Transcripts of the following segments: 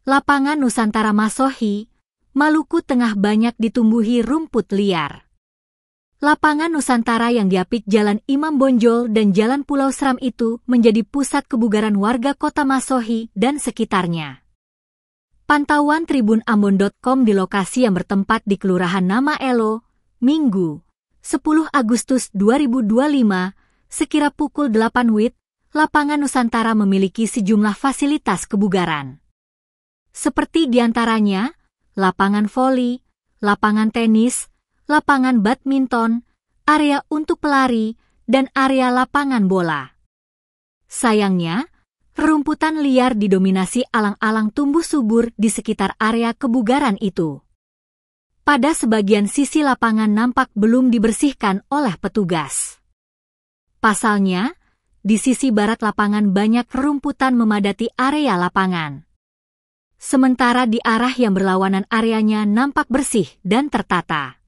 Lapangan Nusantara Masohi, Maluku Tengah banyak ditumbuhi rumput liar. Lapangan Nusantara yang diapit Jalan Imam Bonjol dan Jalan Pulau Seram itu menjadi pusat kebugaran warga kota Masohi dan sekitarnya. Pantauan tribunambon.com di lokasi yang bertempat di Kelurahan Nama Elo, Minggu, 10 Agustus 2025, sekira pukul 8 WIB, Lapangan Nusantara memiliki sejumlah fasilitas kebugaran. Seperti diantaranya, lapangan voli, lapangan tenis, lapangan badminton, area untuk pelari, dan area lapangan bola. Sayangnya, rumputan liar didominasi alang-alang tumbuh subur di sekitar area kebugaran itu. Pada sebagian sisi lapangan nampak belum dibersihkan oleh petugas. Pasalnya, di sisi barat lapangan banyak rumputan memadati area lapangan. Sementara di arah yang berlawanan areanya nampak bersih dan tertata.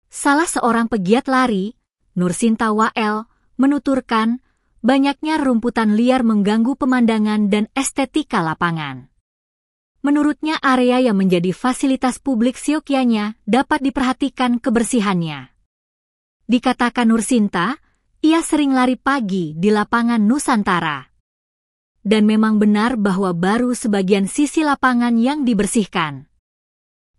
Salah seorang pegiat lari, Nursinta Wael, menuturkan, banyaknya rumputan liar mengganggu pemandangan dan estetika lapangan. Menurutnya area yang menjadi fasilitas publik siokianya dapat diperhatikan kebersihannya. Dikatakan Nursinta, ia sering lari pagi di lapangan Nusantara. Dan memang benar bahwa baru sebagian sisi lapangan yang dibersihkan.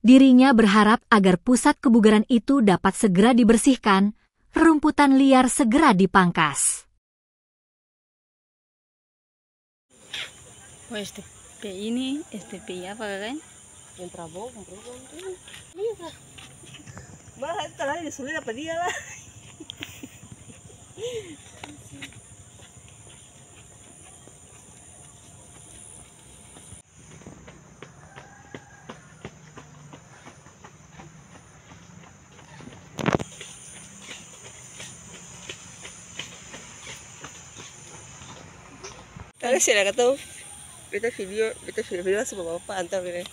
Dirinya berharap agar pusat kebugaran itu dapat segera dibersihkan, rumputan liar segera dipangkas. Oh, este PI apa kan? Yang Prabowo. Iya. Malah itu tadi disulit apa dia lah. Tapi sih nak tahu, kita video sebab apa antar ini.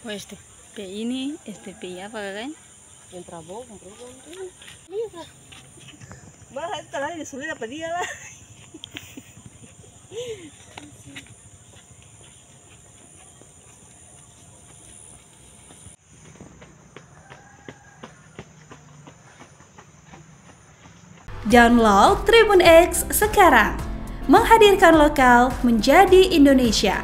Oh, este PI apa kan? Yang Prabowo. Iya. Malah itu tadi disulit apa dia lah. Download Tribun X sekarang, menghadirkan lokal menjadi Indonesia.